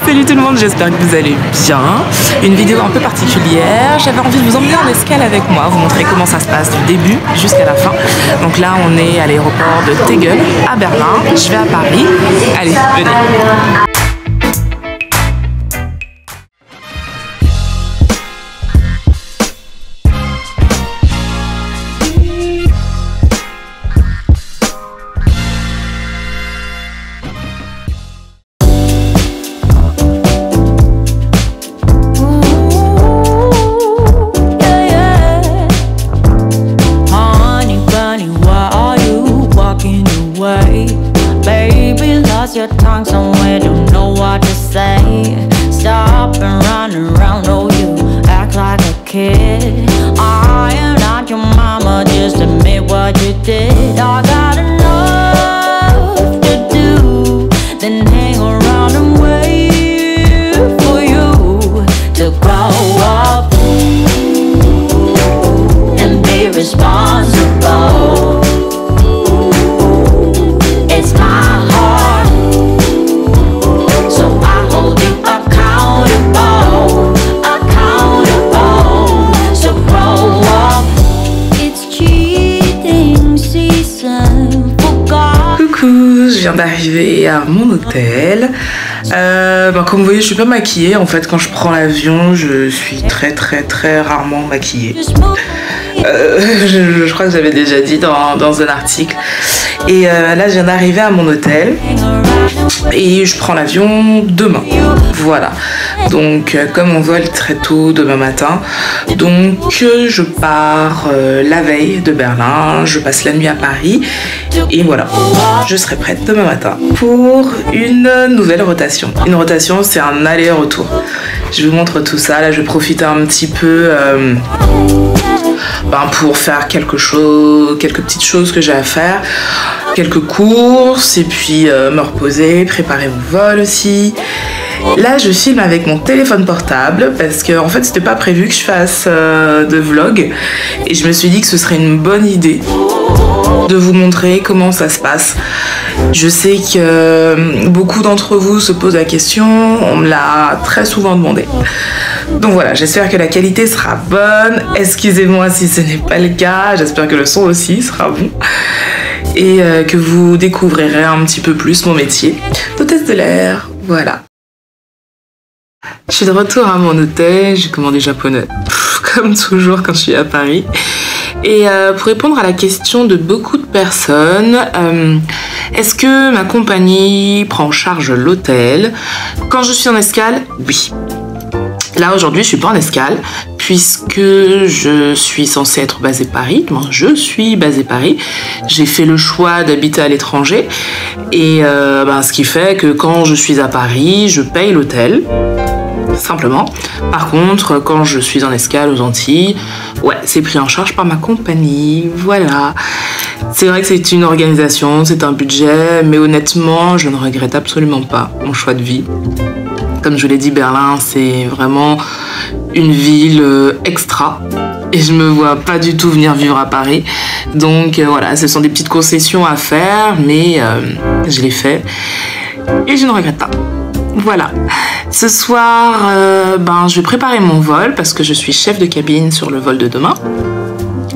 Salut tout le monde, j'espère que vous allez bien. Une vidéo un peu particulière. J'avais envie de vous emmener en escale avec moi, vous montrer comment ça se passe du début jusqu'à la fin. Donc là, on est à l'aéroport de Tegel à Berlin. Je vais à Paris. Allez, venez. Your tongue somewhere, don't know what to say. Stop and run around, oh you act like a kid. I am not your mama, just admit what you did. I got enough to do, then hang around and wait for you to grow up and be responsible. It's my heart, so I hold you accountable, so grow up. It's cheating season for God. Coucou, je viens d'arriver à mon hôtel. Comme vous voyez, je suis pas maquillée. En fait, quand je prends l'avion, je suis très rarement maquillée. Je crois que j'avais déjà dit dans un article. Et là, je viens d'arriver à mon hôtel et je prends l'avion demain. Voilà. Donc, comme on vole très tôt demain matin, donc je pars la veille de Berlin, je passe la nuit à Paris et voilà. Je serai prête demain matin pour une nouvelle rotation. Une rotation, c'est un aller-retour. Je vous montre tout ça. Là, je vais profiter un petit peu pour faire quelques petites choses que j'ai à faire, quelques courses et puis me reposer, préparer mon vol aussi. Là, je filme avec mon téléphone portable parce que en fait, c'était pas prévu que je fasse de vlog et je me suis dit que ce serait une bonne idée de vous montrer comment ça se passe. Je sais que beaucoup d'entre vous se posent la question, on me l'a très souvent demandé. Donc voilà, j'espère que la qualité sera bonne. Excusez-moi si ce n'est pas le cas, j'espère que le son aussi sera bon. Et que vous découvrirez un petit peu plus mon métier d'hôtesse de l'air. Voilà. Je suis de retour à mon hôtel, j'ai commandé japonais, comme toujours quand je suis à Paris. Et pour répondre à la question de beaucoup de personnes, est-ce que ma compagnie prend en charge l'hôtel? Quand je suis en escale, oui. Là aujourd'hui je suis pas en escale puisque je suis censée être basée Paris. Je suis basée Paris. J'ai fait le choix d'habiter à l'étranger et ce qui fait que quand je suis à Paris, je paye l'hôtel. Simplement. Par contre, quand je suis en escale aux Antilles, ouais, c'est pris en charge par ma compagnie. Voilà. C'est vrai que c'est une organisation, c'est un budget, mais honnêtement, je ne regrette absolument pas mon choix de vie. Comme je l'ai dit, Berlin, c'est vraiment une ville extra. Et je me vois pas du tout venir vivre à Paris. Donc voilà, ce sont des petites concessions à faire, mais je l'ai fait. Et je ne regrette pas. Voilà. Ce soir, je vais préparer mon vol parce que je suis chef de cabine sur le vol de demain.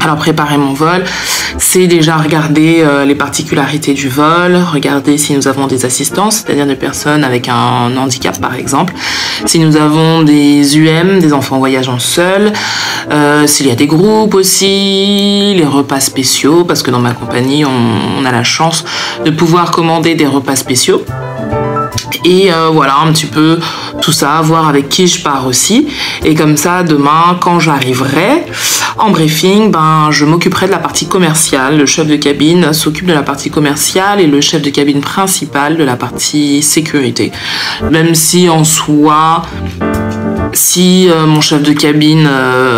Alors préparer mon vol, c'est déjà regarder les particularités du vol, regarder si nous avons des assistants, c'est-à-dire des personnes avec un handicap par exemple, si nous avons des UM, des enfants voyageant seuls, s'il y a des groupes aussi, les repas spéciaux, parce que dans ma compagnie, on a la chance de pouvoir commander des repas spéciaux. Et voilà un petit peu tout ça, voir avec qui je pars aussi. Et comme ça, demain, quand j'arriverai en briefing, je m'occuperai de la partie commerciale. Le chef de cabine s'occupe de la partie commerciale et le chef de cabine principal de la partie sécurité. Même si en soi, si mon chef de cabine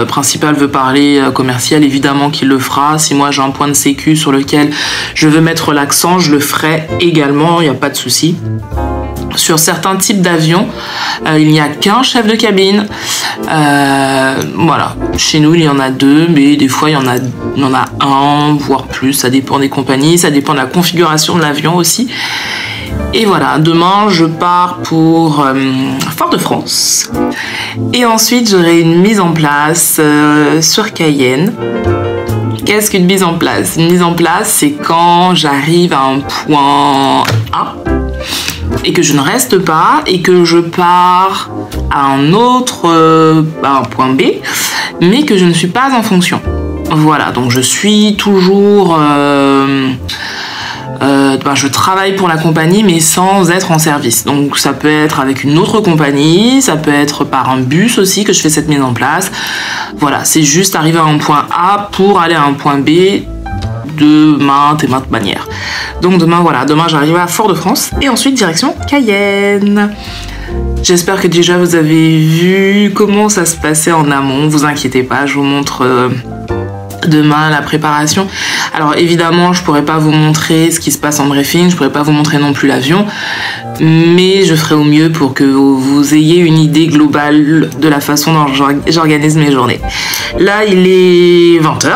principal veut parler commercial, évidemment qu'il le fera. Si moi j'ai un point de sécu sur lequel je veux mettre l'accent, je le ferai également, il n'y a pas de souci. Sur certains types d'avions, il n'y a qu'un chef de cabine. Voilà, chez nous il y en a deux, mais des fois il y en a un, voire plus. Ça dépend des compagnies, ça dépend de la configuration de l'avion aussi. Et voilà, demain je pars pour Fort-de-France. Et ensuite j'aurai une mise en place sur Cayenne. Qu'est-ce qu'une mise en place? Une mise en place, c'est quand j'arrive à un point A et que je ne reste pas et que je pars à un autre un point B, mais que je ne suis pas en fonction. Voilà, donc je suis toujours... je travaille pour la compagnie mais sans être en service. Donc ça peut être avec une autre compagnie, ça peut être par un bus aussi que je fais cette mise en place. Voilà, c'est juste arriver à un point A pour aller à un point B de maintes et maintes manières. Donc demain, voilà, demain j'arrive à Fort-de-France et ensuite direction Cayenne. J'espère que déjà vous avez vu comment ça se passait en amont. Vous inquiétez pas, je vous montre demain la préparation. Alors évidemment je pourrais pas vous montrer ce qui se passe en briefing, je pourrais pas vous montrer non plus l'avion, mais je ferai au mieux pour que vous ayez une idée globale de la façon dont j'organise mes journées. Là il est 20h.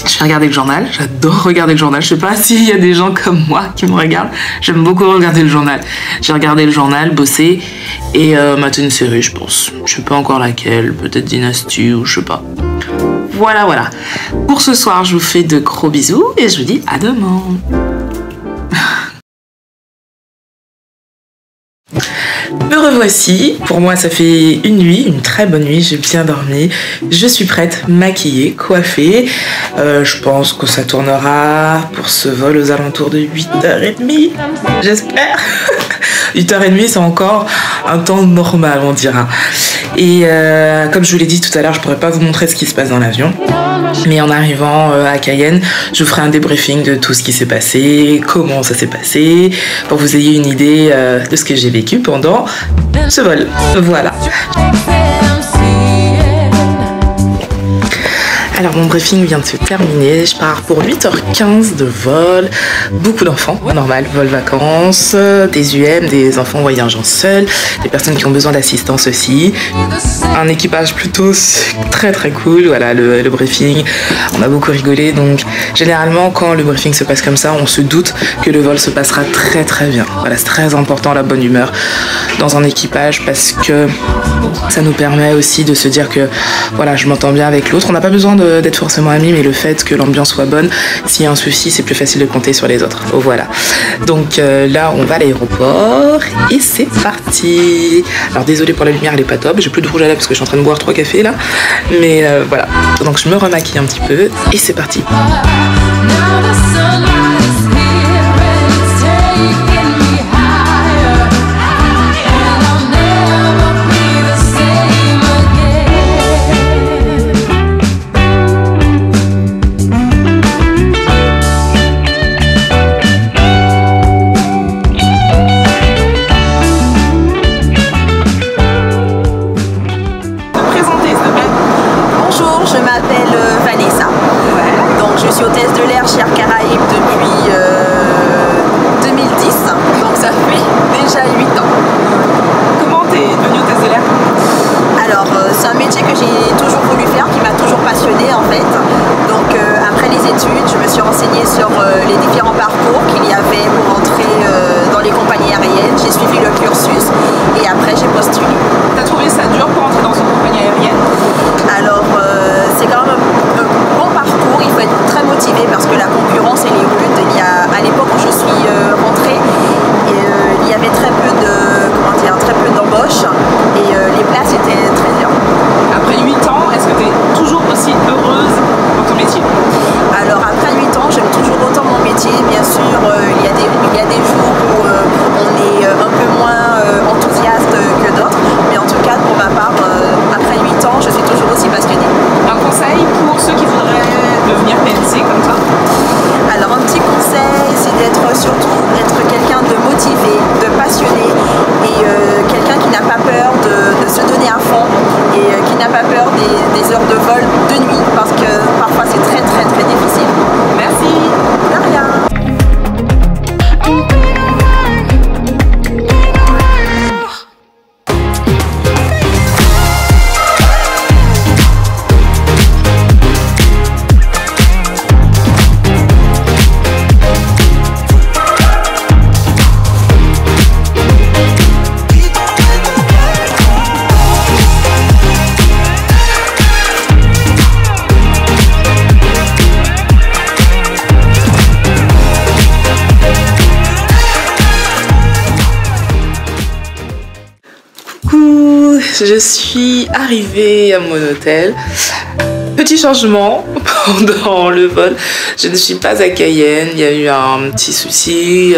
Je vais regarder le journal, j'adore regarder le journal, je sais pas s'il y a des gens comme moi qui me regardent, j'aime beaucoup regarder le journal. J'ai regardé le journal, bossé et maté une série je pense, je sais pas encore laquelle, peut-être Dynasty ou je sais pas. Voilà, voilà. Pour ce soir, je vous fais de gros bisous et je vous dis à demain. Me revoici. Pour moi, ça fait une nuit, une très bonne nuit. J'ai bien dormi. Je suis prête, maquillée, coiffée. Je pense que ça tournera pour ce vol aux alentours de 8h30. J'espère. 8h30, c'est encore un temps normal, on dira. Et comme je vous l'ai dit tout à l'heure, je pourrais pas vous montrer ce qui se passe dans l'avion. Mais en arrivant à Cayenne, je vous ferai un débriefing de tout ce qui s'est passé, comment ça s'est passé, pour que vous ayez une idée de ce que j'ai vécu pendant ce vol. Voilà. Alors mon briefing vient de se terminer, je pars pour 8h15 de vol, beaucoup d'enfants, normal, vol vacances, des UM, des enfants voyageant seuls, des personnes qui ont besoin d'assistance aussi, un équipage plutôt très très cool, voilà le briefing, on a beaucoup rigolé, donc généralement quand le briefing se passe comme ça, on se doute que le vol se passera très très bien, voilà c'est très important la bonne humeur dans un équipage parce que ça nous permet aussi de se dire que voilà je m'entends bien avec l'autre, on n'a pas besoin d'être forcément amis, mais le fait que l'ambiance soit bonne, s'il y a un souci, c'est plus facile de compter sur les autres. Oh, voilà. Donc là, on va à l'aéroport et c'est parti. Alors désolée pour la lumière, elle est pas top. J'ai plus de rouge à lèvres parce que je suis en train de boire 3 cafés là. Mais voilà. Donc je me remaquille un petit peu et c'est parti. Hôtesse de l'air chez Air Caraïbes je suis arrivée à mon hôtel. Petit changement pendant le vol, je ne suis pas à Cayenne, il y a eu un petit souci.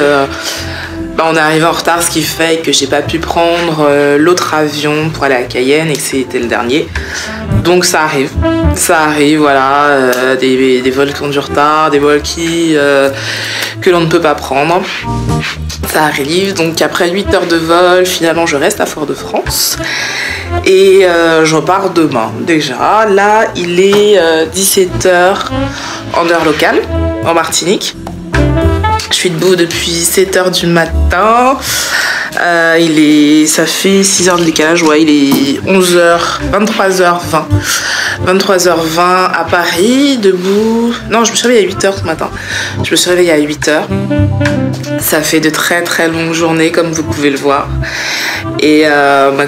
On est arrivé en retard, ce qui fait que j'ai pas pu prendre l'autre avion pour aller à Cayenne et que c'était le dernier. Donc ça arrive, voilà, des vols qui ont du retard, des vols que l'on ne peut pas prendre. Ça arrive, donc après 8 heures de vol, finalement je reste à Fort-de-France et je repars demain déjà. Là il est 17 h en heure locale, en Martinique. Je suis debout depuis 7 h du matin. Ça fait 6 heures de décalage, ouais, il est 11 h, 23h20. 23h20 à Paris, debout. Non, je me suis réveillée à 8 h ce matin. Je me suis réveillée à 8 h. Ça fait de très très longues journées, comme vous pouvez le voir. Et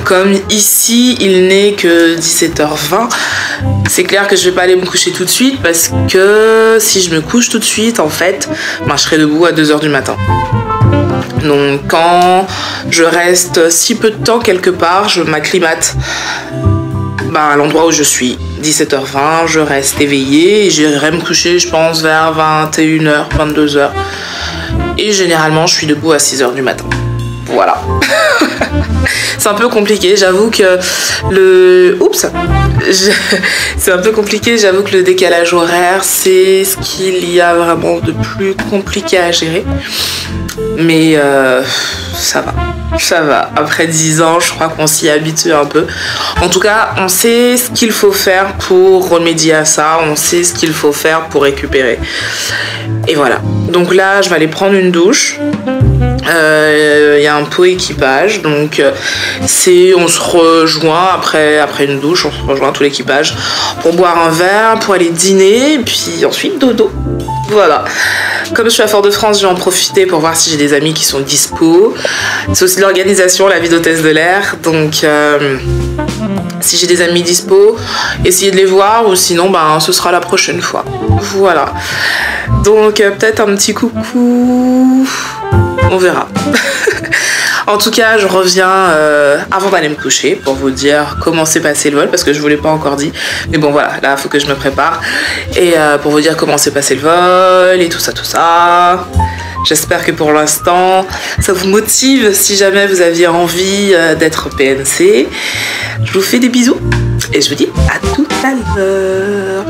comme ici, il n'est que 17h20, c'est clair que je vais pas aller me coucher tout de suite parce que si je me couche tout de suite, en fait, je serai debout à 2 h du matin. Donc quand je reste si peu de temps quelque part, je m'acclimate à l'endroit où je suis. 17h20, je reste éveillée et j'irai me coucher, je pense, vers 21 h, 22 h. Et généralement, je suis debout à 6 h du matin. Voilà. C'est un peu compliqué, j'avoue que c'est un peu compliqué, j'avoue que le décalage horaire, c'est ce qu'il y a vraiment de plus compliqué à gérer. Mais ça va. Après 10 ans, je crois qu'on s'y habitue un peu. En tout cas, on sait ce qu'il faut faire pour remédier à ça. On sait ce qu'il faut faire pour récupérer. Et voilà. Donc là, je vais aller prendre une douche. Y a un pot équipage. Donc, on se rejoint après une douche. On se rejoint tout l'équipage pour boire un verre, pour aller dîner. Et puis ensuite, dodo. Voilà. Comme je suis à Fort-de-France, je vais en profiter pour voir si j'ai des amis qui sont dispo. C'est aussi l'organisation, la vie d'hôtesse de l'air. Donc, si j'ai des amis dispo, essayez de les voir ou sinon, ce sera la prochaine fois. Voilà. Donc, peut-être un petit coucou. On verra. En tout cas, je reviens avant d'aller me coucher pour vous dire comment s'est passé le vol parce que je ne vous l'ai pas encore dit. Mais bon, voilà, là, il faut que je me prépare. Et pour vous dire comment s'est passé le vol et tout ça. J'espère que pour l'instant, ça vous motive si jamais vous aviez envie d'être PNC. Je vous fais des bisous et je vous dis à tout à l'heure.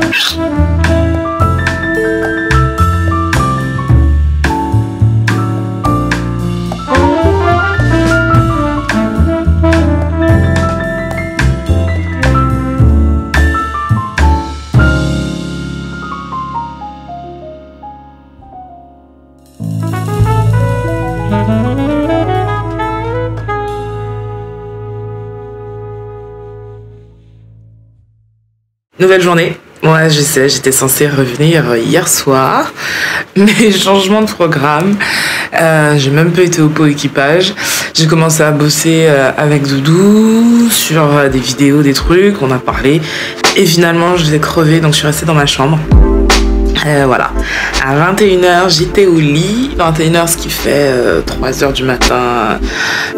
Nouvelle journée. Ouais, je sais, j'étais censée revenir hier soir, mais changement de programme. J'ai même pas été au pot équipage. J'ai commencé à bosser avec Doudou sur des vidéos, des trucs, on a parlé. Et finalement, je l'ai crevé, donc je suis restée dans ma chambre. Voilà. À 21 h, j'étais au lit. 21 h, ce qui fait 3 h du matin,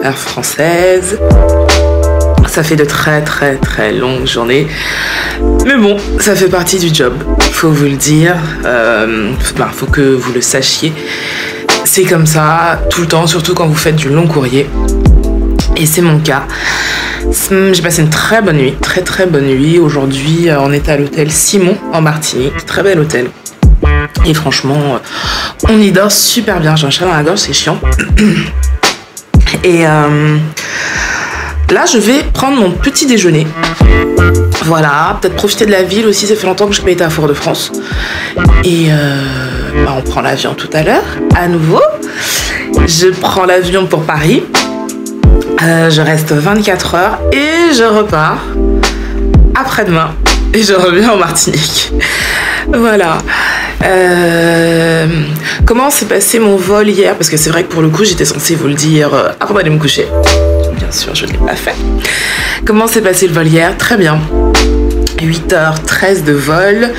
heure française. Ça fait de très très très longues journées. Mais bon, ça fait partie du job. Faut vous le dire. Faut que vous le sachiez. C'est comme ça tout le temps, surtout quand vous faites du long courrier. Et c'est mon cas. J'ai passé une très bonne nuit. Très très bonne nuit. Aujourd'hui, on est à l'hôtel Simon en Martinique. Très bel hôtel. Et franchement, on y dort super bien. J'ai un chat dans la gorge, c'est chiant. Et là, je vais prendre mon petit déjeuner. Voilà, peut-être profiter de la ville aussi. Ça fait longtemps que je n'ai pas été à Fort-de-France. Et on prend l'avion tout à l'heure, à nouveau. Je prends l'avion pour Paris. Je reste 24 heures et je repars après-demain. Et je reviens en Martinique. Voilà. Comment s'est passé mon vol hier? Parce que c'est vrai que pour le coup, j'étais censée vous le dire avant d'aller me coucher. Bien sûr, je ne l'ai pas fait. Comment s'est passé le vol hier? Très bien. 8h13 de vol.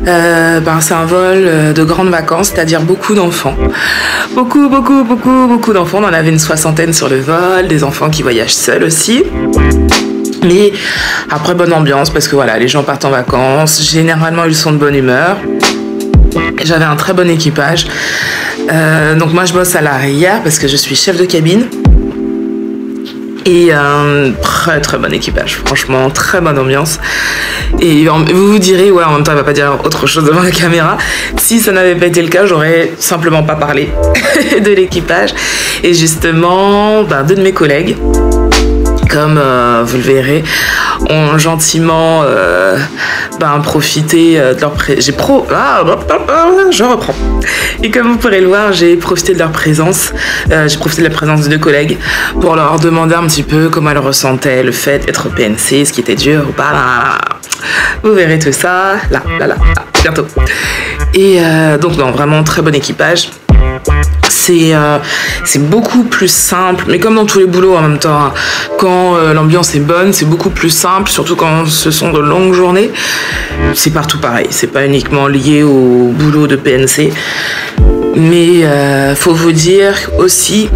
C'est un vol de grandes vacances, c'est-à-dire beaucoup d'enfants. Beaucoup d'enfants. On en avait une 60aine sur le vol, des enfants qui voyagent seuls aussi. Mais après, bonne ambiance parce que voilà, les gens partent en vacances. Généralement, ils sont de bonne humeur. J'avais un très bon équipage. Donc moi, je bosse à l'arrière parce que je suis chef de cabine. Et un très très bon équipage, franchement, très bonne ambiance. Et vous vous direz, ouais, en même temps, elle va pas dire autre chose devant la caméra. Si ça n'avait pas été le cas, j'aurais simplement pas parlé de l'équipage. Et justement, deux de mes collègues, comme vous le verrez, ont gentiment profité de leur je reprends. Et comme vous pourrez le voir, j'ai profité de leur présence, j'ai profité de la présence de deux collègues pour leur demander un petit peu comment elles ressentaient le fait d'être PNC, ce qui était dur ou pas. Là. Vous verrez tout ça, là, bientôt. Et donc non, vraiment très bon équipage. C'est beaucoup plus simple, mais comme dans tous les boulots en même temps, hein, quand l'ambiance est bonne, c'est beaucoup plus simple, surtout quand ce sont de longues journées. C'est partout pareil, c'est pas uniquement lié au boulot de PNC. Mais faut vous dire aussi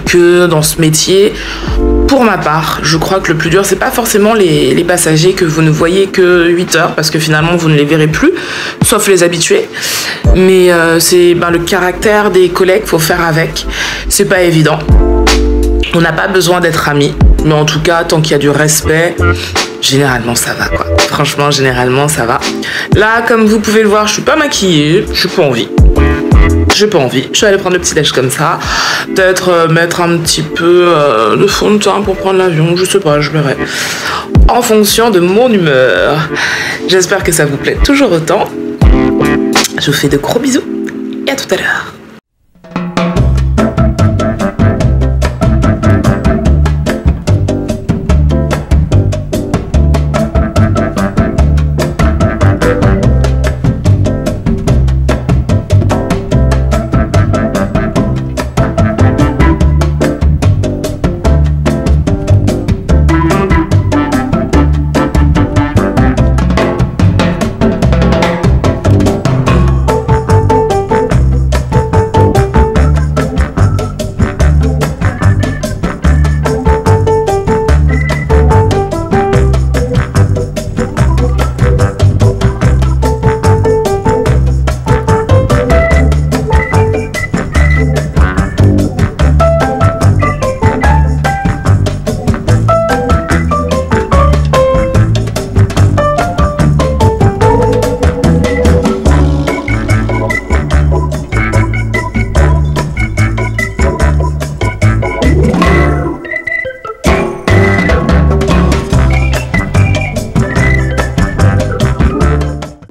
que dans ce métier, pour ma part, je crois que le plus dur, c'est pas forcément les passagers que vous ne voyez que 8 heures, parce que finalement, vous ne les verrez plus, sauf les habitués. Mais c'est le caractère des collègues, faut faire avec. C'est pas évident. On n'a pas besoin d'être amis, mais en tout cas, tant qu'il y a du respect, généralement, ça va, quoi. Franchement, généralement, ça va. Là, comme vous pouvez le voir, je suis pas maquillée, je suis pas envie. J'ai pas envie, je vais aller prendre le petit déj comme ça. Peut-être mettre un petit peu de fond de teint pour prendre l'avion, je sais pas, je verrai. En fonction de mon humeur. J'espère que ça vous plaît toujours autant. Je vous fais de gros bisous et à tout à l'heure.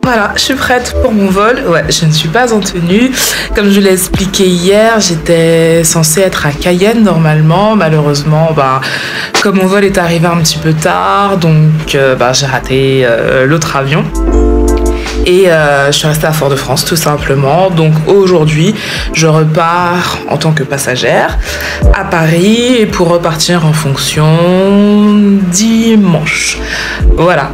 Voilà, je suis prête pour mon vol. Ouais, je ne suis pas en tenue. Comme je l'ai expliqué hier, j'étais censée être à Cayenne normalement. Malheureusement, comme mon vol est arrivé un petit peu tard, donc j'ai raté l'autre avion. Et je suis restée à Fort-de-France tout simplement. Donc aujourd'hui, je repars en tant que passagère à Paris et pour repartir en fonction dimanche. Voilà.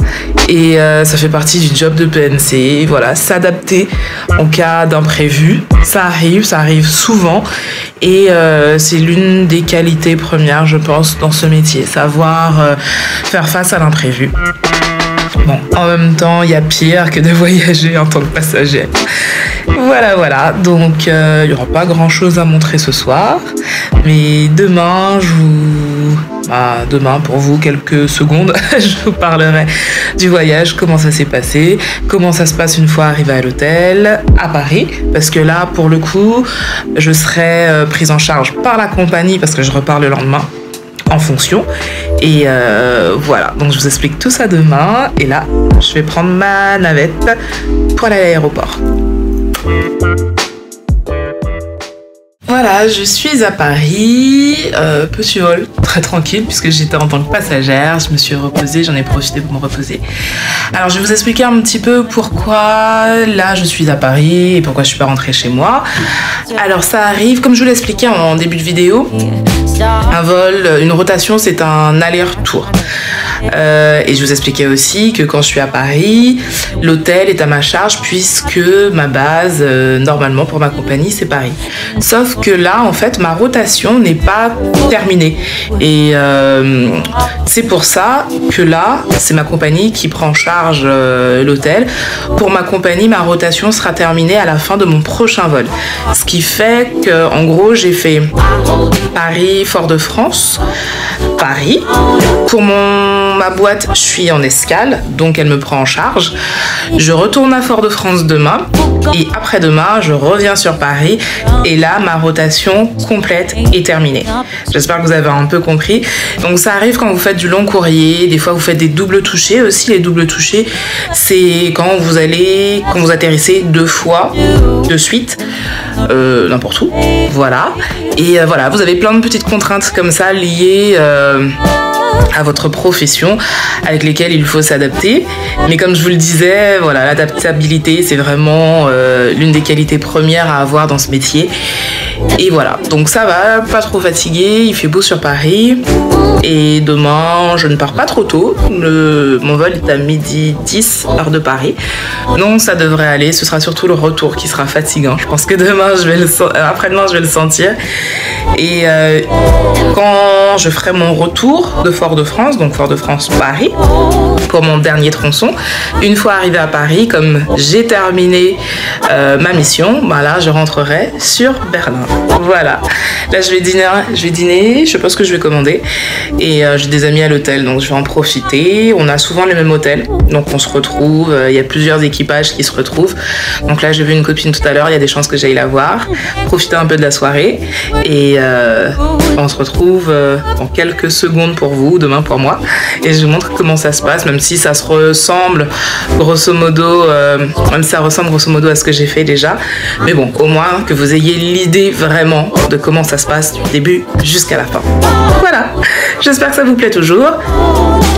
Et ça fait partie du job de PNC. Voilà, s'adapter en cas d'imprévu. Ça arrive souvent. Et c'est l'une des qualités premières, je pense, dans ce métier. Savoir faire face à l'imprévu. Bon, en même temps, il y a pire que de voyager en tant que passager. Voilà. Donc, il n'y aura pas grand-chose à montrer ce soir. Mais demain, demain, pour vous, quelques secondes, je vous parlerai du voyage, comment ça s'est passé, comment ça se passe une fois arrivé à l'hôtel, à Paris. Parce que là, pour le coup, je serai prise en charge par la compagnie parce que je repars le lendemain. En fonction et voilà, donc je vous explique tout ça demain et là je vais prendre ma navette pour aller à l'aéroport. Voilà, je suis à Paris, petit vol très tranquille puisque j'étais en tant que passagère, je me suis reposée, j'en ai profité pour me reposer. Alors je vais vous expliquer un petit peu pourquoi là je suis à Paris et pourquoi je suis pas rentrée chez moi. Alors ça arrive, comme je vous l'ai expliqué en début de vidéo, un vol, une rotation c'est un aller-retour. Et je vous expliquais aussi que quand je suis à Paris, l'hôtel est à ma charge puisque ma base, normalement pour ma compagnie, c'est Paris. Sauf que là, en fait, ma rotation n'est pas terminée. Et C'est pour ça que là, c'est ma compagnie qui prend en charge l'hôtel. Pour ma compagnie, ma rotation sera terminée à la fin de mon prochain vol. Ce qui fait que, en gros, j'ai fait Paris, Fort-de-France, Paris. Pour ma boîte, je suis en escale, donc elle me prend en charge. Je retourne à Fort-de-France demain et après-demain, je reviens sur Paris et là, ma rotation complète est terminée. J'espère que vous avez un peu compris. Donc ça arrive quand vous faites du long courrier, des fois vous faites des doubles touchés aussi. Les doubles touchés, c'est quand vous atterrissez 2 fois de suite, n'importe où, voilà. Et voilà, vous avez plein de petites contraintes comme ça liées à votre profession avec lesquelles il faut s'adapter. Mais comme je vous le disais, voilà, l'adaptabilité, c'est vraiment l'une des qualités premières à avoir dans ce métier. Et voilà, donc ça va, pas trop fatigué, il fait beau sur Paris. Et demain, je ne pars pas trop tôt. Mon vol est à 12h10, heure de Paris. Donc ça devrait aller, ce sera surtout le retour qui sera fatigant. Je pense que après-demain, je vais le sentir. Et quand je ferai mon retour de Fort-de-France, donc Fort-de-France-Paris, pour mon dernier tronçon, une fois arrivé à Paris, comme j'ai terminé ma mission, bah là, je rentrerai sur Berlin. Voilà. Là, je vais dîner, je sais pas ce que je vais commander. Et j'ai des amis à l'hôtel, donc je vais en profiter. On a souvent les mêmes hôtels, donc on se retrouve. Il y a plusieurs équipages qui se retrouvent. Donc là, j'ai vu une copine tout à l'heure, il y a des chances que j'aille la voir, profiter un peu de la soirée. Et on se retrouve en quelques secondes pour vous, demain pour moi. Et je vous montre comment ça se passe, même si ça se ressemble grosso modo, à ce que j'ai fait déjà. Mais bon, au moins que vous ayez l'idée vraiment de comment ça se passe du début jusqu'à la fin. Voilà, j'espère que ça vous plaît toujours.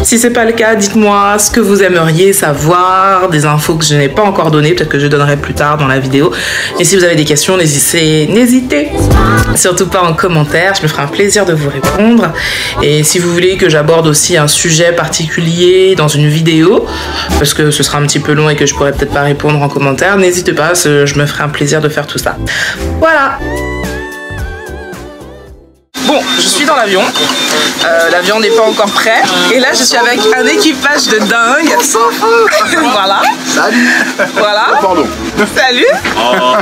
Si c'est pas le cas, dites-moi ce que vous aimeriez savoir, des infos que je n'ai pas encore données, peut-être que je donnerai plus tard dans la vidéo. Et si vous avez des questions, n'hésitez surtout pas en commentaire, je me ferai un plaisir de vous répondre. Et si vous voulez que j'aborde aussi un sujet particulier dans une vidéo, parce que ce sera un petit peu long et que je pourrais peut-être pas répondre en commentaire, n'hésitez pas, je me ferai un plaisir de faire tout ça. Voilà. Bon, je suis dans l'avion. L'avion n'est pas encore prêt. Et là, je suis avec un équipage de dingue. Voilà. Salut. Voilà. Oh, pardon. Salut. Oh.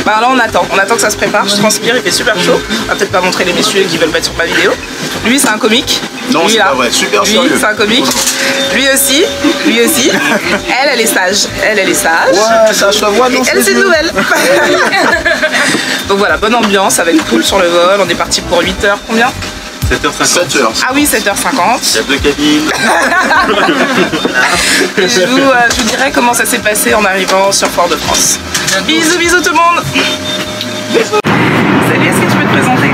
Bah là, on attend que ça se prépare. Je transpire, il fait super chaud. On va peut-être pas montrer les messieurs qui veulent pas être sur ma vidéo. Lui, c'est un comique. Non, c'est pas vrai. Super lui, sérieux. c'est un comique. Lui aussi. Elle est sage. Elle est sage. Ouais, ça se voit dans elle, c'est une nouvelle. Donc voilà, bonne ambiance avec Poul sur le vol. On est parti pour 8h. Combien? 7h50. Ah oui, 7h50. Il y a 2 cabines. Et je vous dirai comment ça s'est passé en arrivant sur Fort-de-France. Bisous tout le monde. Salut, est-ce que tu peux te présenter?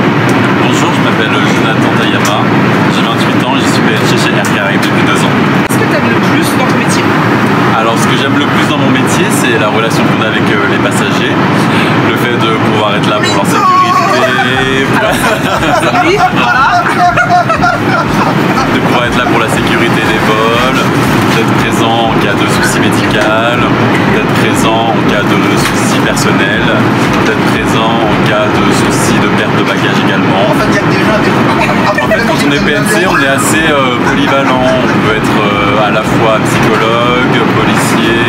Bonjour, je m'appelle Jonathan Tayama, j'ai 28 ans, je suis PNG chez Air Caraïbes depuis 2 ans. Qu'est-ce que tu aimes le plus dans ton métier? Alors ce que j'aime le plus dans mon métier, c'est la relation qu'on a avec les passagers, le fait de pouvoir être là pour leur sécurité, Oui, voilà. de pouvoir être là pour la sécurité des vols, d'être présent en cas de souci médical, d'être présent en cas de souci personnel, d'être présent en cas de souci de perte de bagages également. En fait, quand on est PNC, on est assez polyvalent. On peut être à la fois psychologue, policier,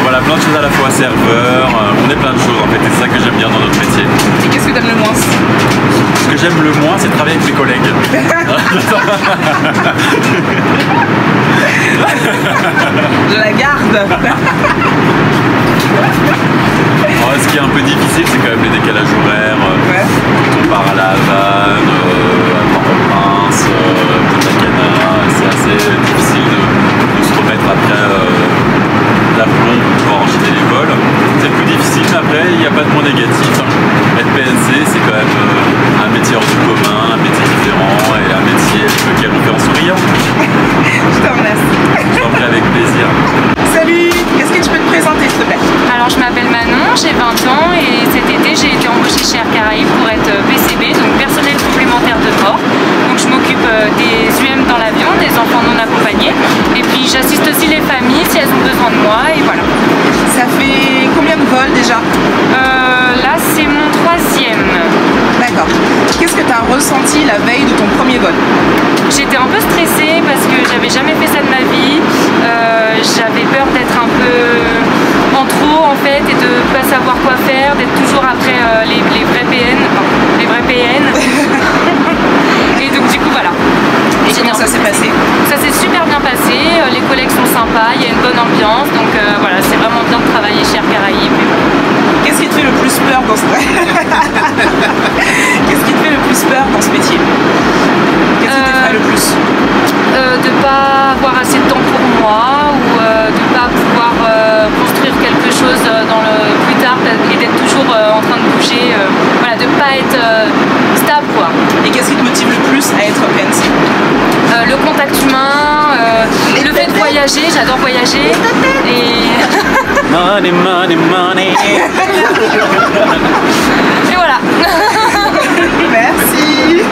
voilà, plein de choses à la fois, serveur. On est plein de choses en fait, et c'est ça que j'aime bien dans notre métier. Et qu'est-ce que t'aimes le moins? Ce que j'aime le moins, c'est de travailler avec mes collègues. Je la garde. Alors, ce qui est un peu difficile, c'est quand même les décalages horaires. Ouais. Quand on part à La Havane, à Port-au-Prince, Punta Cana, c'est assez difficile de se remettre après l'aplomb pour pouvoir enchaîner les vols. C'est plus difficile, mais après, il n'y a pas de point négatif. Être PNC, c'est quand même un métier hors du commun, un métier différent et un métier avec lequel on fait en souriant. Je te remercie. Je t'en prie, avec plaisir. Salut, est-ce que tu peux te présenter s'il te plaît? Alors je m'appelle Manon, j'ai 20 ans et cet été j'ai été embauchée chez Air Caraïbes pour être PCB, donc personnel complémentaire de bord. Donc je m'occupe des UM dans l'avion, des enfants non accompagnés, et puis j'assiste aussi les familles si elles ont besoin de moi, et voilà. Ça fait combien de vols déjà? Là c'est mon 3e. J'avais jamais fait ça de ma vie. J'avais peur d'être un peu en trop en fait et de pas savoir quoi faire, d'être toujours après les vrais PN, enfin, les vrais PN. Et donc du coup voilà. Et comment ça s'est passé? Ça s'est super bien passé, les collègues sont sympas, il y a une bonne ambiance, donc voilà, c'est vraiment bien de travailler chez Air Caraïbes. Qu'est-ce qui te fait le plus peur dans ce Qu'est-ce qui te fait le plus peur dans ce métier? Qu'est-ce qui t'effraie le plus? De pas avoir assez de temps pour moi ou de pas pouvoir construire quelque chose plus tard et d'être toujours en train de bouger, voilà, de pas être stable quoi. Et qu'est-ce qui te motive le plus à être PNC? Le contact humain, le fait de voyager, j'adore voyager et Money, money, money. et voilà. Merci.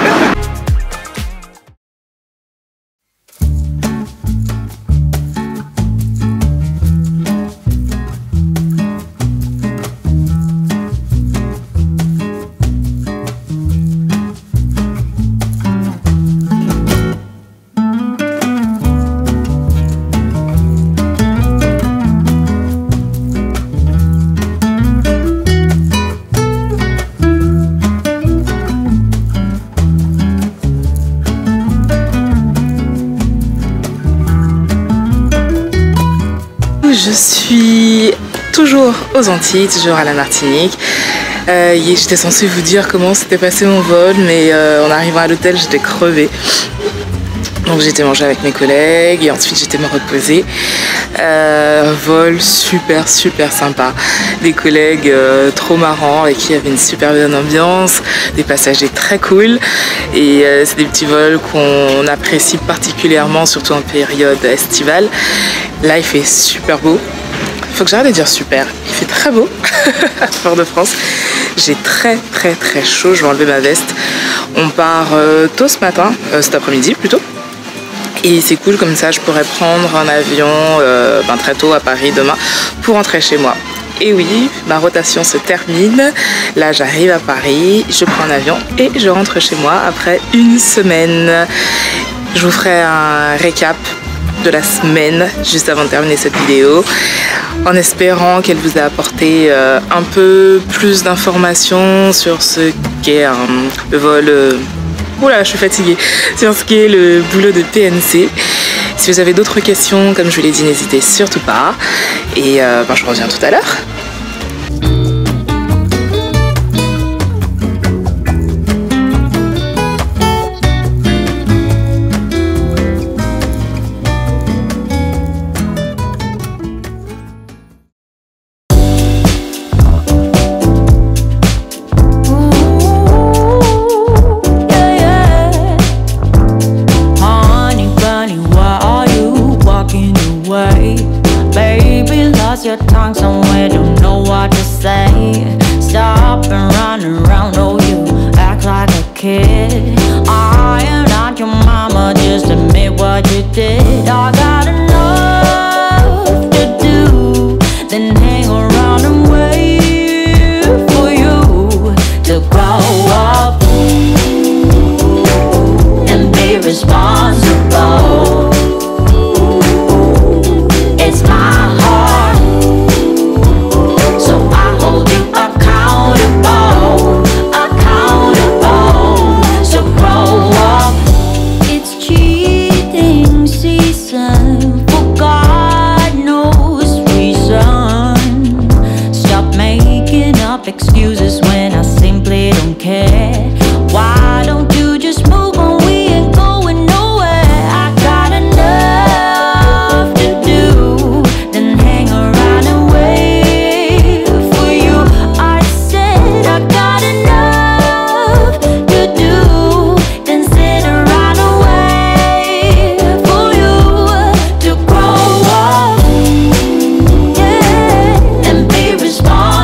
Je suis toujours aux Antilles, toujours à la Martinique. J'étais censée vous dire comment s'était passé mon vol, mais en arrivant à l'hôtel, j'étais crevée. Donc j'étais manger avec mes collègues et ensuite j'étais me reposer. Vol super sympa. Des collègues trop marrants avec qui il y avait une super bonne ambiance, des passagers très cool. Et c'est des petits vols qu'on apprécie particulièrement, surtout en période estivale. Là il fait super beau. Faut que j'arrête de dire super. Il fait très beau à Fort-de-France. J'ai très chaud. Je vais enlever ma veste. On part tôt ce matin, cet après-midi plutôt. Et c'est cool comme ça, je pourrais prendre un avion très tôt à Paris demain pour rentrer chez moi. Et oui, ma rotation se termine. Là, j'arrive à Paris, je prends un avion et je rentre chez moi après une semaine. Je vous ferai un récap de la semaine juste avant de terminer cette vidéo, en espérant qu'elle vous a apporté un peu plus d'informations sur ce qu'est le vol. Oula, je suis fatiguée. Sur ce qu'est le boulot de PNC. Si vous avez d'autres questions, comme je vous l'ai dit, n'hésitez surtout pas. Et je reviens tout à l'heure. Your tongue somewhere, don't know what to say. Stop and run around, oh you act like a kid. I am not your mama, just admit what you did. I got enough to do, then hang around and wait for you to grow up and be responsible. It's my heart, so I hold you accountable, so grow up. It's cheating season, for God knows reason. Stop making up excuses when I simply don't care. Why don't you just move on, we ain't going nowhere. I got enough to do, then hang around and wait for you. I said I got enough to do, then sit around and wait for you to grow up, yeah, and be responsible.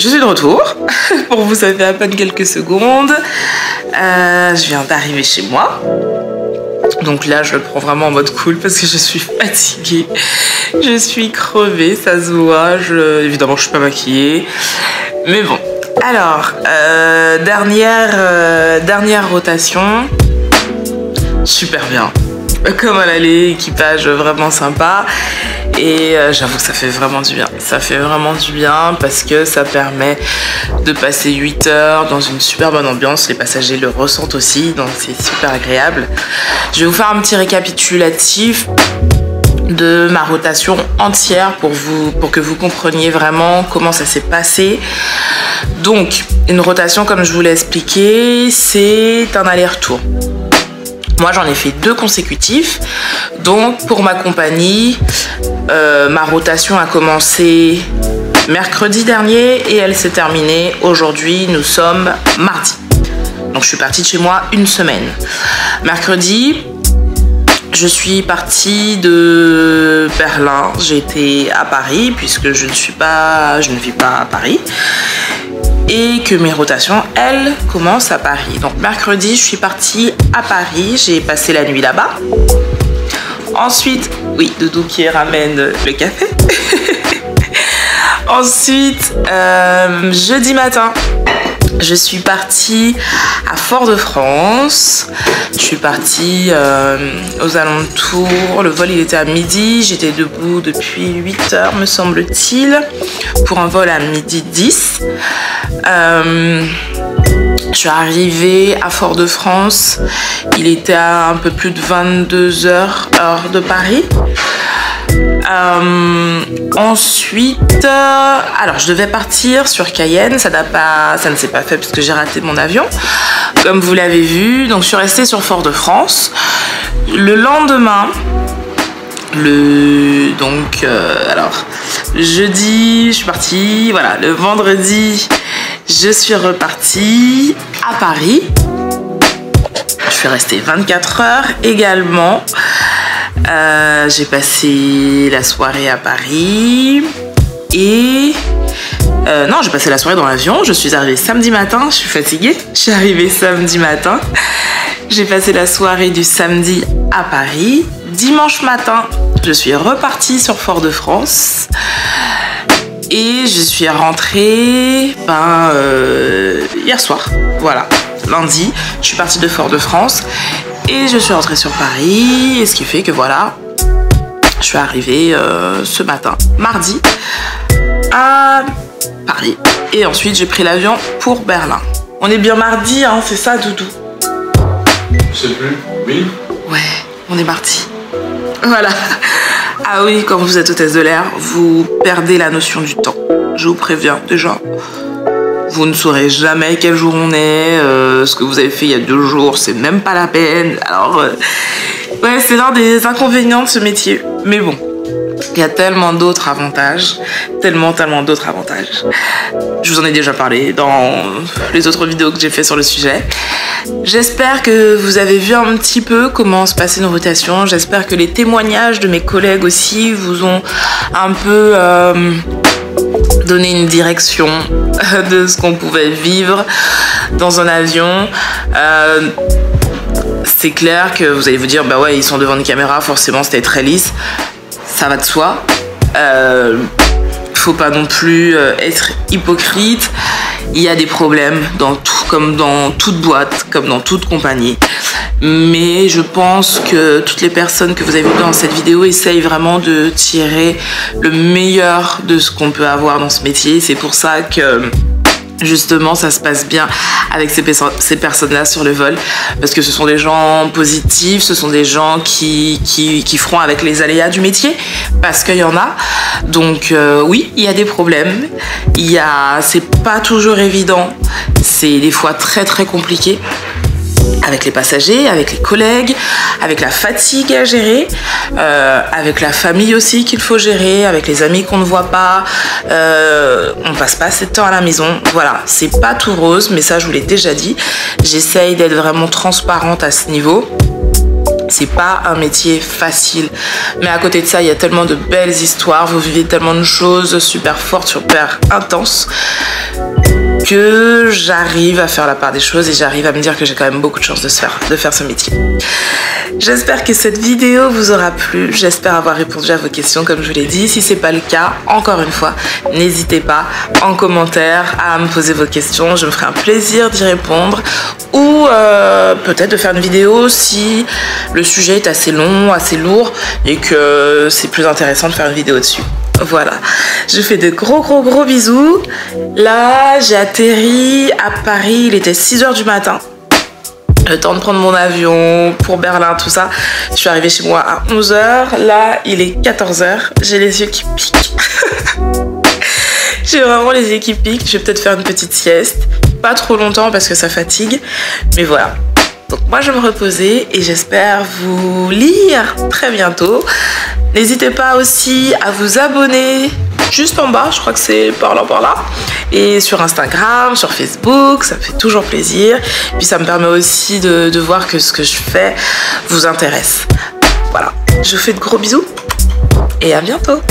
je suis de retour. Pour vous, ça fait à peine quelques secondes. Je viens d'arriver chez moi. Donc là, je le prends vraiment en mode cool parce que je suis fatiguée. Je suis crevée, ça se voit. Évidemment, je suis pas maquillée. Mais bon. Alors, dernière rotation. Super bien. Comme à l'aller, équipage vraiment sympa. Et j'avoue que ça fait vraiment du bien. Ça fait vraiment du bien parce que ça permet de passer 8 heures dans une super bonne ambiance. Les passagers le ressentent aussi, donc c'est super agréable. Je vais vous faire un petit récapitulatif de ma rotation entière pour que vous compreniez vraiment comment ça s'est passé. Donc, une rotation, comme je vous l'ai expliqué, c'est un aller-retour. Moi, j'en ai fait 2 consécutifs. Donc, pour ma compagnie, ma rotation a commencé mercredi dernier et elle s'est terminée aujourd'hui. Nous sommes mardi. Donc, je suis partie de chez moi une semaine. Mercredi, je suis partie de Berlin. J'étais à Paris puisque je ne vis pas à Paris. Et que mes rotations, elles, commencent à Paris. Donc mercredi, je suis partie à Paris. J'ai passé la nuit là-bas. Ensuite, oui, Doudou qui ramène le café. Ensuite, jeudi matin, je suis partie à Fort-de-France. Je suis partie aux alentours. Le vol, il était à midi. J'étais debout depuis 8 heures, me semble-t-il, pour un vol à midi 10. Je suis arrivée à Fort-de-France. Il était à un peu plus de 22 heures, heure de Paris. Ensuite, alors je devais partir sur Cayenne, ça ne s'est pas fait puisque j'ai raté mon avion, comme vous l'avez vu. Donc je suis restée sur Fort-de-France. Le lendemain, alors jeudi, je suis partie. Voilà, le vendredi, je suis repartie à Paris. Je suis restée 24 heures également. J'ai passé la soirée à Paris et non, j'ai passé la soirée dans l'avion. Je suis arrivée samedi matin, je suis fatiguée. Je suis arrivée samedi matin. J'ai passé la soirée du samedi à Paris. Dimanche matin, je suis repartie sur Fort-de-France et je suis rentrée hier soir. Voilà, lundi, je suis partie de Fort-de-France. Et je suis rentrée sur Paris, et ce qui fait que voilà, je suis arrivée ce matin, mardi, à Paris. Et ensuite, j'ai pris l'avion pour Berlin. On est bien mardi, hein, c'est ça, Doudou? Je sais plus, oui. Ouais, on est mardi. Voilà. Ah oui, quand vous êtes hôtesse de l'air, vous perdez la notion du temps. Je vous préviens déjà. Vous ne saurez jamais quel jour on est, ce que vous avez fait il y a 2 jours, c'est même pas la peine. Alors, ouais, c'est l'un des inconvénients de ce métier. Mais bon, il y a tellement d'autres avantages, tellement d'autres avantages. Je vous en ai déjà parlé dans les autres vidéos que j'ai fait sur le sujet. J'espère que vous avez vu un petit peu comment se passaient nos rotations. J'espère que les témoignages de mes collègues aussi vous ont un peu donné une direction de ce qu'on pouvait vivre dans un avion. C'est clair que vous allez vous dire, bah ouais, ils sont devant une caméra, forcément c'était très lisse. Ça va de soi. Faut pas non plus être hypocrite. Il y a des problèmes dans tout, comme dans toute boîte, comme dans toute compagnie. Mais je pense que toutes les personnes que vous avez vues dans cette vidéo essayent vraiment de tirer le meilleur de ce qu'on peut avoir dans ce métier. C'est pour ça que justement ça se passe bien avec ces personnes-là sur le vol, parce que ce sont des gens positifs, ce sont des gens qui feront avec les aléas du métier, parce qu'il y en a. Donc oui, il y a des problèmes, c'est pas toujours évident, c'est des fois très très compliqué avec les passagers, avec les collègues, avec la fatigue à gérer, avec la famille aussi qu'il faut gérer, avec les amis qu'on ne voit pas. On passe pas assez de temps à la maison. Voilà, c'est pas tout rose, mais ça je vous l'ai déjà dit. J'essaye d'être vraiment transparente à ce niveau. C'est pas un métier facile, mais à côté de ça, il y a tellement de belles histoires, vous vivez tellement de choses super fortes, super intenses, que j'arrive à faire la part des choses et j'arrive à me dire que j'ai quand même beaucoup de chance de faire ce métier. J'espère que cette vidéo vous aura plu, j'espère avoir répondu à vos questions comme je vous l'ai dit. Si c'est pas le cas, encore une fois, n'hésitez pas en commentaire à me poser vos questions, je me ferai un plaisir d'y répondre ou peut-être de faire une vidéo si le sujet est assez long, assez lourd et que c'est plus intéressant de faire une vidéo dessus. Voilà, je fais de gros bisous. Là, j'ai atterri à Paris, il était 6 h du matin. Le temps de prendre mon avion pour Berlin, tout ça. Je suis arrivée chez moi à 11 h. Là, il est 14 h. J'ai les yeux qui piquent. J'ai vraiment les yeux qui piquent. Je vais peut-être faire une petite sieste. Pas trop longtemps parce que ça fatigue. Mais voilà. Donc moi, je vais me reposer et j'espère vous lire très bientôt. N'hésitez pas aussi à vous abonner juste en bas, je crois que c'est par là. Et sur Instagram, sur Facebook, ça me fait toujours plaisir. Puis ça me permet aussi de voir que ce que je fais vous intéresse. Voilà, je vous fais de gros bisous et à bientôt.